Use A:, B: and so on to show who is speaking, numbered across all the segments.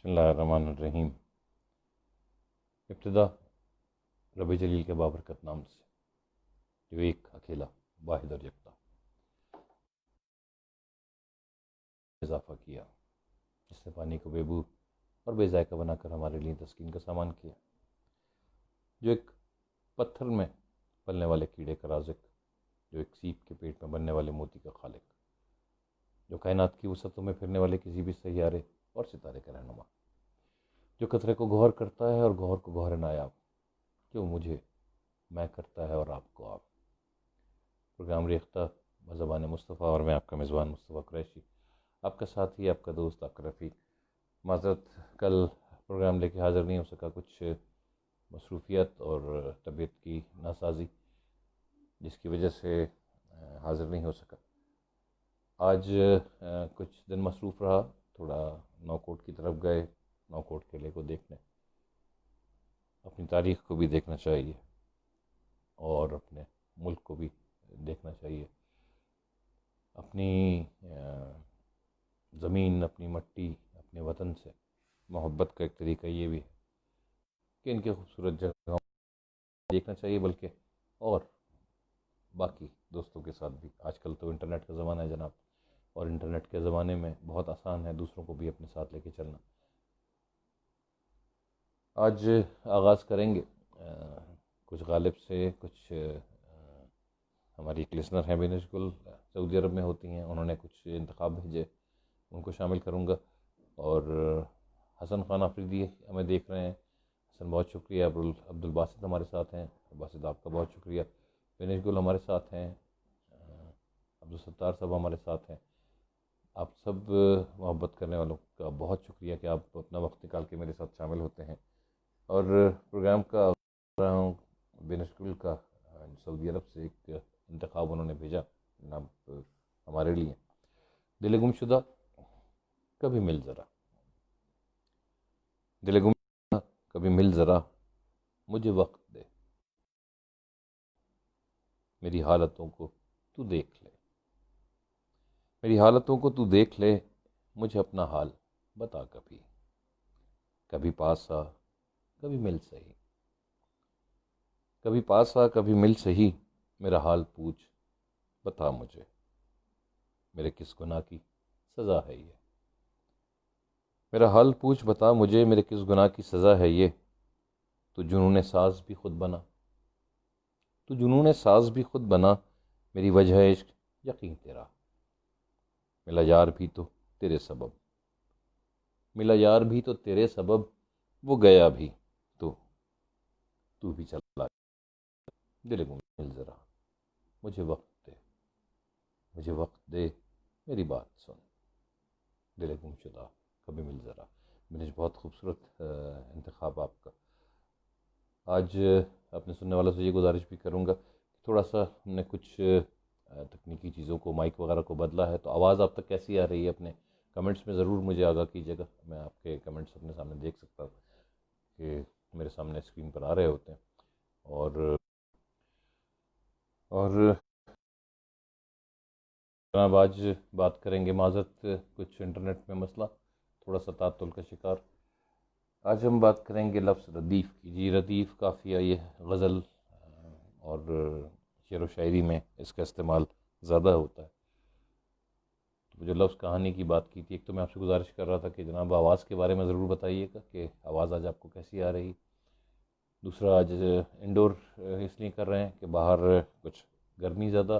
A: بسم اللہ الرحمن الرحیم۔ ابتدا رب جلیل کے بابرکت نام سے، جو ایک اکیلا واحد اور یکتا اضافہ کیا، جس نے پانی کو بے بو اور بے ذائقہ بنا کر ہمارے لیے تسکین کا سامان کیا، جو ایک پتھر میں پلنے والے کیڑے کا رازق، جو ایک سیپ کے پیٹ میں بننے والے موتی کا خالق، جو کائنات کی وسعتوں میں پھرنے والے کسی بھی سیارے اور ستارے کا رہنما، جو قطرے کو گوہر کرتا ہے اور گوہر کو گوہر نایاب، جو مجھے میں کرتا ہے اور آپ کو آپ۔ پروگرام ریختہ بزبان مصطفیٰ، اور میں آپ کا میزبان مصطفیٰ قریشی، آپ کا ساتھی، آپ کا دوست، آپ کا رفیق۔ معذرت، کل پروگرام لے کے حاضر نہیں ہو سکا، کچھ مصروفیت اور طبیعت کی ناسازی جس کی وجہ سے حاضر نہیں ہو سکا۔ آج کچھ دن مصروف رہا، تھوڑا نوکوٹ کی طرف گئے، نوکوٹ قلعے کو دیکھنے۔ اپنی تاریخ کو بھی دیکھنا چاہیے اور اپنے ملک کو بھی دیکھنا چاہیے۔ اپنی زمین، اپنی مٹی، اپنے وطن سے محبت کا ایک طریقہ یہ بھی ہے کہ ان کے خوبصورت جگہوں دیکھنا چاہیے، بلکہ اور باقی دوستوں کے ساتھ بھی۔ آج کل تو انٹرنیٹ کا زمانہ ہے جناب، اور انٹرنیٹ کے زمانے میں بہت آسان ہے دوسروں کو بھی اپنے ساتھ لے کے چلنا۔ آج آغاز کریں گے کچھ غالب سے، کچھ ہماری ایک لسنر ہیں بینش گل، سعودی عرب میں ہوتی ہیں، انہوں نے کچھ انتخاب بھیجے، ان کو شامل کروں گا۔ اور حسن خان آفریدی ہمیں دیکھ رہے ہیں، حسن بہت شکریہ۔ عبدالباسط ہمارے ساتھ ہیں، باسط آپ کا بہت شکریہ۔ بینش گل ہمارے ساتھ ہیں، عبدالستار صاحب ہمارے ساتھ ہیں۔ آپ سب محبت کرنے والوں کا بہت شکریہ کہ آپ اپنا وقت نکال کے میرے ساتھ شامل ہوتے ہیں۔ اور پروگرام کا رہا ہوں بینش گل کا سعودی عرب سے ایک انتخاب انہوں نے بھیجا جناب ہمارے لیے۔ دل گم شدہ کبھی مل ذرا، دل گم شدہ کبھی مل ذرا، مجھے وقت دے، میری حالتوں کو تو دیکھ لے، میری حالتوں کو تو دیکھ لے، مجھے اپنا حال بتا کبھی، کبھی پاس آ کبھی مل سہی، کبھی پاس آ کبھی مل سہی، میرا حال پوچھ بتا مجھے، میرے کس گناہ کی سزا ہے یہ، میرا حال پوچھ بتا مجھے، میرے کس گناہ کی سزا ہے یہ، تو جنون ساز بھی خود بنا، تو جنون ساز بھی خود بنا، میری وجہ عشق یقین تیرا، ملا یار بھی تو تیرے سبب، ملا یار بھی تو تیرے سبب، وہ گیا بھی تو بھی چلا، دل گم مل ذرا، مجھے وقت دے، مجھے وقت دے، میری بات سن، دل گم شدہ کبھی مل ذرا۔ بہت خوبصورت انتخاب آپ کا۔ آج اپنے سننے والوں سے یہ گزارش بھی کروں گا کہ تھوڑا سا ہم نے کچھ تکنیکی چیزوں کو، مائک وغیرہ کو بدلا ہے، تو آواز آپ تک کیسی آ رہی ہے اپنے کمنٹس میں ضرور مجھے آگاہ کیجیے گا۔ میں آپ کے کمنٹس اپنے سامنے دیکھ سکتا ہوں کہ میرے سامنے اسکرین پر آ رہے ہوتے ہیں۔ اور جناب آج بات کریں گے، معذرت کچھ انٹرنیٹ میں مسئلہ، تھوڑا سا تعطل کا شکار۔ آج ہم بات کریں گے لفظ ردیف کی۔ جی، ردیف قافیہ، یہ غزل اور شعر و شاعری میں اس کا استعمال زیادہ ہوتا ہے۔ تو جو لفظ کہانی کی بات کی تھی، ایک تو میں آپ سے گزارش کر رہا تھا کہ جناب آواز کے بارے میں ضرور بتائیے گا کہ آواز آج آپ کو کیسی آ رہی۔ دوسرا، آج انڈور اس لیے کر رہے ہیں کہ باہر کچھ گرمی زیادہ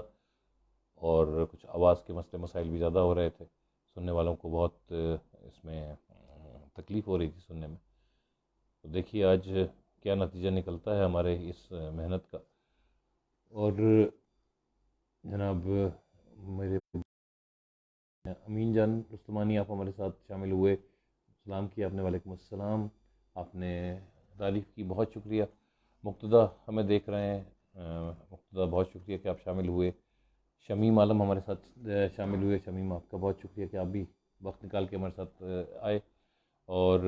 A: اور کچھ آواز کے مسئلے مسائل بھی زیادہ ہو رہے تھے، سننے والوں کو بہت اس میں تکلیف ہو رہی تھی سننے میں۔ تو دیکھیے آج کیا نتیجہ نکلتا ہے ہمارے اس محنت کا۔ اور جناب میرے امین جان رستمانی، آپ ہمارے ساتھ شامل ہوئے، سلام کیا آپ نے، وعلیکم السلام، آپ نے تعریف کی، بہت شکریہ۔ مقتدہ ہمیں دیکھ رہے ہیں، مقتدہ بہت شکریہ کہ آپ شامل ہوئے۔ شمیم عالم ہمارے ساتھ شامل ہوئے، شمیم آپ کا بہت شکریہ کہ آپ بھی وقت نکال کے ہمارے ساتھ آئے۔ اور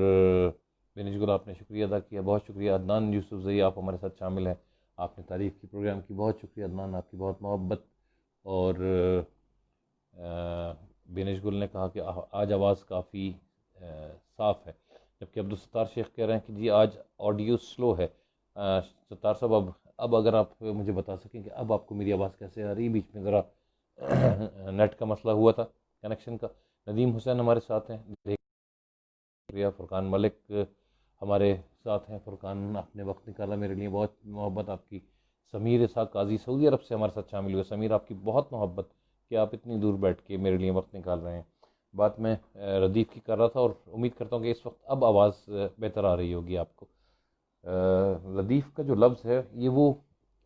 A: بینش گل آپ نے شکریہ ادا کیا، بہت شکریہ۔ عدنان یوسف زئی آپ ہمارے ساتھ شامل ہیں، آپ نے تعریف کی پروگرام کی، بہت شکریہ عدنان، آپ کی بہت محبت۔ اور بینش گل نے کہا کہ آج آواز کافی صاف ہے، جبکہ عبدالستار شیخ کہہ رہے ہیں کہ جی آج آڈیو سلو ہے۔ ستار صاحب اب اگر آپ مجھے بتا سکیں کہ اب آپ کو میری آواز کیسے آ رہی ہے؟ بیچ میں ذرا نیٹ کا مسئلہ ہوا تھا، کنیکشن کا۔ ندیم حسین ہمارے ساتھ ہیں، شکریہ۔ فرقان ملک ہمارے ساتھ ہیں۔ فرقان، آپ نے وقت نکالا میرے لیے، بہت محبت آپ کی۔ سمیر اسحاق قاضی سعودی عرب سے ہمارے ساتھ شامل ہوئے۔ سمیر، آپ کی بہت محبت کہ آپ اتنی دور بیٹھ کے میرے لیے وقت نکال رہے ہیں۔ بات میں ردیف کی کر رہا تھا، اور امید کرتا ہوں کہ اس وقت اب آواز بہتر آ رہی ہوگی آپ کو۔ ردیف کا جو لفظ ہے یہ وہ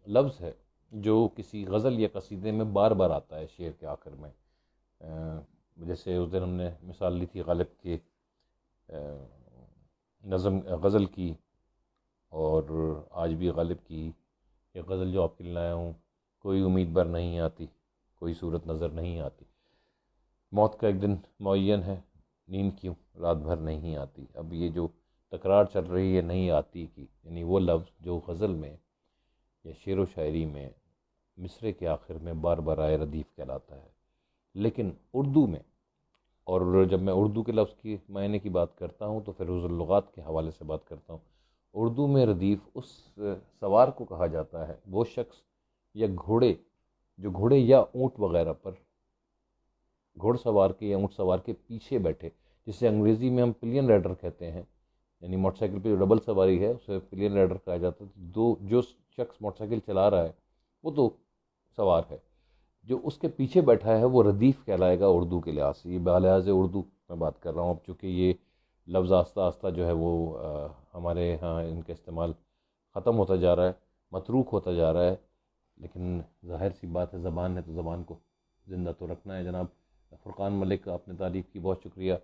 A: لفظ ہے جو کسی غزل یا قصیدے میں بار بار آتا ہے شعر کے آخر میں۔ جیسے اس دن ہم نے مثال لی تھی غالب کے نظم غزل کی، اور آج بھی غالب کی ایک غزل جو آپ کے لیے لایا ہوں: کوئی امید بر نہیں آتی، کوئی صورت نظر نہیں آتی، موت کا ایک دن معین ہے، نیند کیوں رات بھر نہیں آتی۔ اب یہ جو تکرار چل رہی ہے نہیں آتی کی، یعنی وہ لفظ جو غزل میں یا شعر و شاعری میں مصرے کے آخر میں بار بار آئے ردیف کہلاتا ہے۔ لیکن اردو میں، اور جب میں اردو کے لفظ کی معنی کی بات کرتا ہوں تو فیروز اللغات کے حوالے سے بات کرتا ہوں، اردو میں ردیف اس سوار کو کہا جاتا ہے، وہ شخص یا گھوڑے جو گھوڑے یا اونٹ وغیرہ پر گھوڑ سوار کے یا اونٹ سوار کے پیچھے بیٹھے، جسے انگریزی میں ہم پلین رائڈر کہتے ہیں، یعنی موٹر سائیکل پہ جو ڈبل سواری ہے اسے پلین رائڈر کہا جاتا ہے۔ جو شخص موٹر سائیکل چلا رہا ہے وہ تو سوار ہے، جو اس کے پیچھے بیٹھا ہے وہ ردیف کہلائے گا اردو کے لحاظ سے۔ یہ بلحاظ اردو میں بات کر رہا ہوں، اب چونکہ یہ لفظ آہستہ آہستہ جو ہے وہ ہمارے ہاں ان کا استعمال ختم ہوتا جا رہا ہے، متروک ہوتا جا رہا ہے، لیکن ظاہر سی بات ہے زبان ہے تو زبان کو زندہ تو رکھنا ہے۔ جناب فرقان ملک، آپ نے تعریف کی، بہت شکریہ۔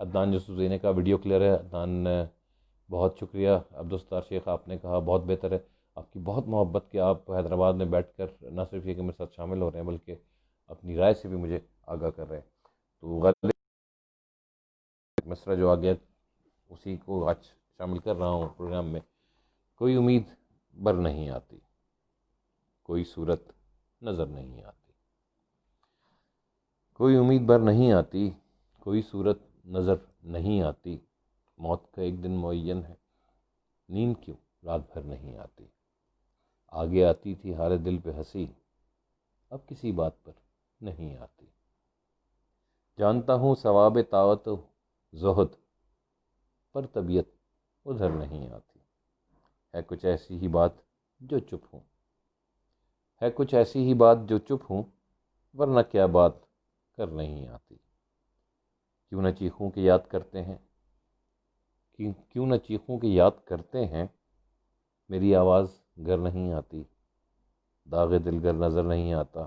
A: عدنان یوسف زینے کا ویڈیو کلیئر ہے، عدنان بہت شکریہ۔ عبدالستار شیخ، آپ نے کہا بہت بہتر ہے، آپ کی بہت محبت کہ آپ حیدرآباد میں بیٹھ کر نہ صرف یہ کہ میرے ساتھ شامل ہو رہے ہیں بلکہ اپنی رائے سے بھی مجھے آگاہ کر رہے ہیں۔ تو غالب مصرع جو آ گیا اسی کو آج شامل کر رہا ہوں پروگرام میں: کوئی امید بر نہیں آتی، کوئی صورت نظر نہیں آتی، کوئی امید بر نہیں آتی، کوئی صورت نظر نہیں آتی، موت کا ایک دن معین ہے، نیند کیوں رات بھر نہیں آتی، آگے آتی تھی ہارے دل پہ ہنسی، اب کسی بات پر نہیں آتی، جانتا ہوں ثواب طاعت و زہد، پر طبیعت ادھر نہیں آتی، ہے کچھ ایسی ہی بات جو چپ ہوں، ہے کچھ ایسی ہی بات جو چپ ہوں، ورنہ کیا بات کر نہیں آتی، کیوں نہ چیخوں کہ یاد کرتے ہیں، کیوں نہ چیخوں کہ یاد کرتے ہیں، میری آواز گر نہیں آتی، داغ دل گر نظر نہیں آتا،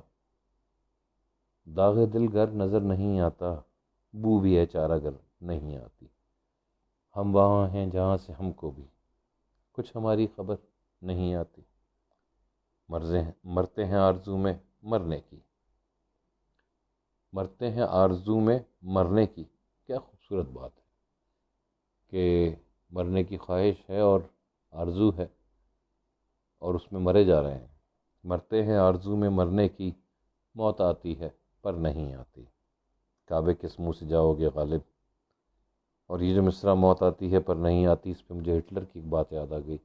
A: داغ دل گر نظر نہیں آتا، بو بھی ہے چارہ گر نہیں آتی، ہم وہاں ہیں جہاں سے ہم کو بھی کچھ ہماری خبر نہیں آتی، مرتے ہیں آرزو میں مرنے کی، مرتے ہیں آرزو میں مرنے کی۔ کیا خوبصورت بات ہے کہ مرنے کی خواہش ہے اور آرزو ہے، اور اس میں مرے جا رہے ہیں۔ مرتے ہیں آرزو میں مرنے کی، موت آتی ہے پر نہیں آتی، کعبے کس منہ سے جاؤ گے غالب۔ اور یہ جو مصرع موت آتی ہے پر نہیں آتی، اس پہ مجھے ہٹلر کی ایک بات یاد آ گئی۔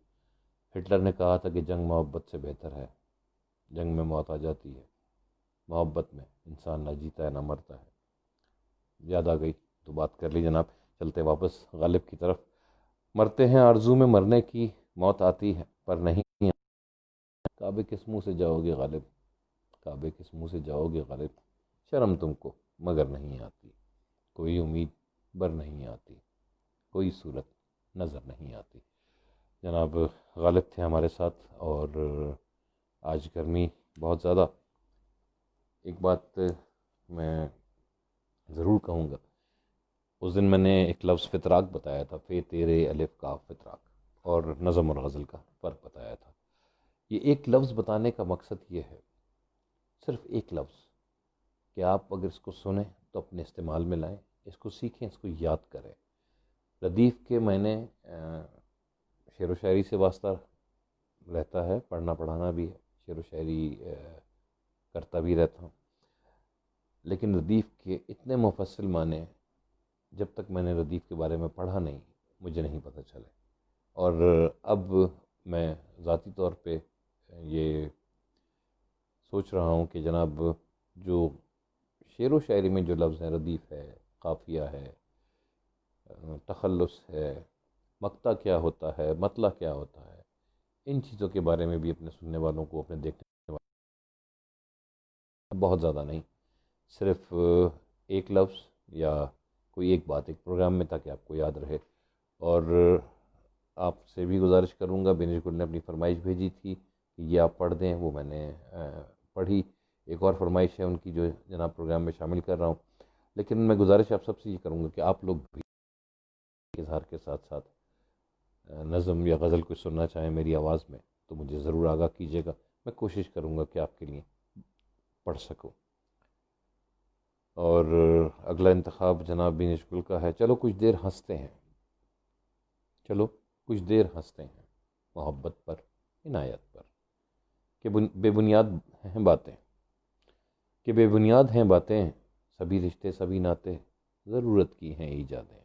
A: ہٹلر نے کہا تھا کہ جنگ محبت سے بہتر ہے، جنگ میں موت آ جاتی ہے، محبت میں انسان نہ جیتا ہے نہ مرتا ہے۔ یاد آ گئی تو بات کر لی جناب۔ چلتے واپس غالب کی طرف۔ مرتے ہیں آرزو میں مرنے کی، موت آتی ہے پر نہیں آتی، کعبے کس منہ سے جاؤ گے غالب، کعبے کس منہ سے جاؤ گے غالب، شرم تم کو مگر نہیں آتی، کوئی امید بر نہیں آتی، کوئی صورت نظر نہیں آتی۔ جناب غالب تھے ہمارے ساتھ، اور آج گرمی بہت زیادہ۔ ایک بات میں ضرور کہوں گا، اس دن میں نے ایک لفظ فتراک بتایا تھا، فے تیرے الف کاف فتراک، اور نظم اور غزل کا فرق بتایا تھا۔ یہ ایک لفظ بتانے کا مقصد یہ ہے، صرف ایک لفظ، کہ آپ اگر اس کو سنیں تو اپنے استعمال میں لائیں، اس کو سیکھیں، اس کو یاد کریں۔ ردیف کے میں نے شعر و شاعری سے واسطہ رہتا ہے، پڑھنا پڑھانا بھی ہے، شعر و شاعری کرتا بھی رہتا ہوں، لیکن ردیف کے اتنے مفصل معنی جب تک میں نے ردیف کے بارے میں پڑھا نہیں مجھے نہیں پتہ چلے، اور اب میں ذاتی طور پہ یہ سوچ رہا ہوں کہ جناب جو شعر و شاعری میں جو لفظ ہیں، ردیف ہے، قافیہ ہے، تخلص ہے، مقطع کیا ہوتا ہے، مطلع کیا ہوتا ہے، ان چیزوں کے بارے میں بھی اپنے سننے والوں کو، اپنے دیکھنے والوں بہت زیادہ نہیں، صرف ایک لفظ یا کوئی ایک بات ایک پروگرام میں تاکہ آپ کو یاد رہے۔ اور آپ سے بھی گزارش کروں گا، بینش گل نے اپنی فرمائش بھیجی تھی کہ یہ آپ پڑھ دیں، وہ میں نے پڑھی۔ ایک اور فرمائش ہے ان کی جو جناب پروگرام میں شامل کر رہا ہوں، لیکن میں گزارش آپ سب سے یہ کروں گا کہ آپ لوگ بھی اظہار کے ساتھ ساتھ نظم یا غزل کچھ سننا چاہیں میری آواز میں تو مجھے ضرور آگاہ کیجیے گا، میں کوشش کروں گا کہ آپ کے لیے پڑھ سکوں۔ اور اگلا انتخاب جناب بینش گل کا ہے، چلو کچھ دیر ہنستے ہیں، چلو کچھ دیر ہنستے ہیں، محبت پر، عنایت پر، کہ بے بنیاد ہیں باتیں، کہ بے بنیاد ہیں باتیں، سبھی رشتے سبھی ناتے ضرورت کی ہیں ایجادیں،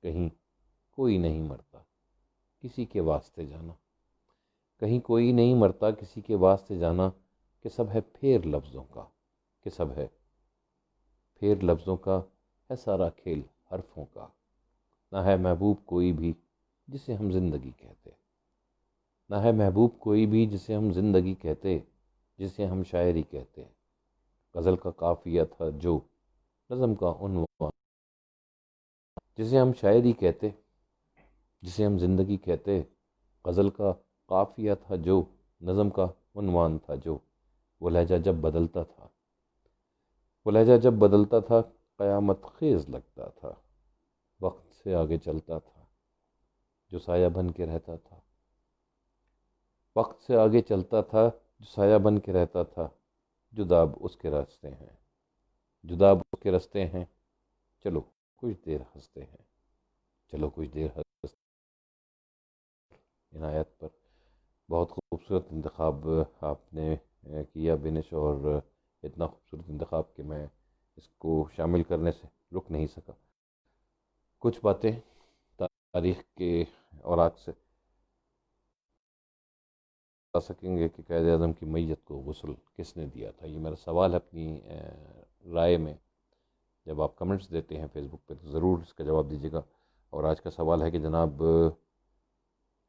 A: کہیں کوئی نہیں مرتا کسی کے واسطے جانا، کہیں کوئی نہیں مرتا کسی کے واسطے جانا، کہ سب ہے پھیر لفظوں کا، کہ سب ہے پھیر لفظوں کا، ہے سارا کھیل حرفوں کا، نہ ہے محبوب کوئی بھی جسے ہم زندگی کہتے، نہ ہے محبوب کوئی بھی جسے ہم زندگی کہتے، جسے ہم شاعری کہتے، غزل کا قافیہ تھا جو نظم کا عنوان، جسے ہم شاعری کہتے، جسے ہم زندگی کہتے، غزل کا قافیہ تھا جو نظم کا عنوان تھا جو، وہ لہجہ جب بدلتا تھا، وہ لہجہ جب بدلتا تھا قیامت خیز لگتا تھا، وقت سے آگے چلتا تھا جو سایہ بن کے رہتا تھا، وقت سے آگے چلتا تھا جو سایہ بن کے رہتا تھا، جدا اب اس کے راستے ہیں، جدا اب اس کے راستے ہیں، چلو کچھ دیر ہنستے ہیں، چلو کچھ دیر ہنستے عنایت پر۔ بہت خوبصورت انتخاب آپ نے کیا بینش، اور اتنا خوبصورت انتخاب کہ میں اس کو شامل کرنے سے رک نہیں سکا۔ کچھ باتیں تاریخ کے اوراق سے بتا سکیں گے کہ قائد اعظم کی میت کو غسل کس نے دیا تھا؟ یہ میرا سوال ہے، اپنی رائے میں جب آپ کمنٹس دیتے ہیں فیس بک پہ تو ضرور اس کا جواب دیجیے گا۔ اور آج کا سوال ہے کہ جناب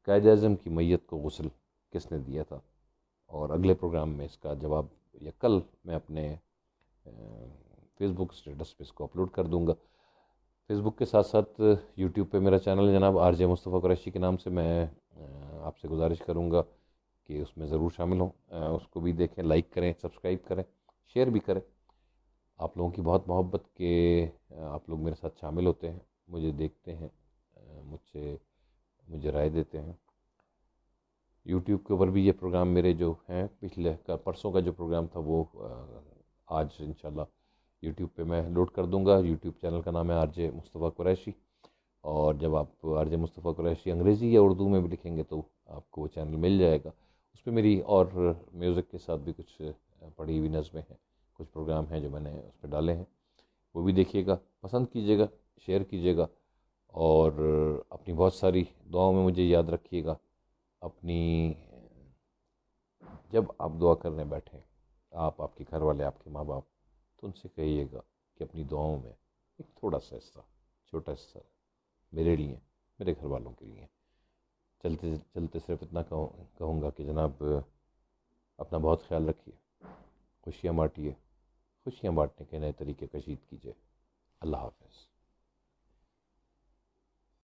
A: قائد اعظم کی میت کو غسل کس نے دیا تھا؟ اور اگلے پروگرام میں اس کا جواب، یا کل میں اپنے فیس بک اسٹیٹس پہ اس کو اپلوڈ کر دوں گا۔ فیس بک کے ساتھ ساتھ یوٹیوب پہ میرا چینل ہے جناب آر جے مصطفیٰ قریشی کے نام سے، میں آپ سے گزارش کروں گا کہ اس میں ضرور شامل ہوں، اس کو بھی دیکھیں، لائک کریں، سبسکرائب کریں، شیئر بھی کریں۔ آپ لوگوں کی بہت محبت کہ آپ لوگ میرے ساتھ شامل ہوتے ہیں، مجھے دیکھتے ہیں، مجھے رائے دیتے ہیں۔ یوٹیوب کے اوپر بھی یہ پروگرام میرے جو ہیں پچھلے پرسوں کا جو پروگرام تھا وہ آج انشاءاللہ یوٹیوب پہ میں لوڈ کر دوں گا۔ یوٹیوب چینل کا نام ہے آر جے مصطفیٰ قریشی، اور جب آپ آر جے مصطفیٰ قریشی انگریزی یا اردو میں بھی لکھیں گے تو آپ کو وہ چینل مل جائے گا۔ اس پہ میری اور میوزک کے ساتھ بھی کچھ پڑھی ہوئی نظمیں ہیں، کچھ پروگرام ہیں جو میں نے اس پہ ڈالے ہیں، وہ بھی دیکھیے گا، پسند کیجیے گا، شیئر کیجیے گا، اور اپنی بہت ساری دعاؤں میں مجھے یاد رکھیے گا۔ اپنی جب آپ دعا کرنے بیٹھیں، آپ کے گھر والے، آپ کے ماں باپ، تو ان سے کہیے گا کہ اپنی دعاؤں میں ایک تھوڑا سا حصہ، چھوٹا حصہ میرے لیے، میرے گھر والوں کے لیے۔ چلتے چلتے صرف اتنا کہوں گا کہ جناب اپنا بہت خیال رکھیے، خوشیاں بانٹیے، خوشیاں بانٹنے کے نئے طریقے کشید کیجیے۔ اللہ حافظ۔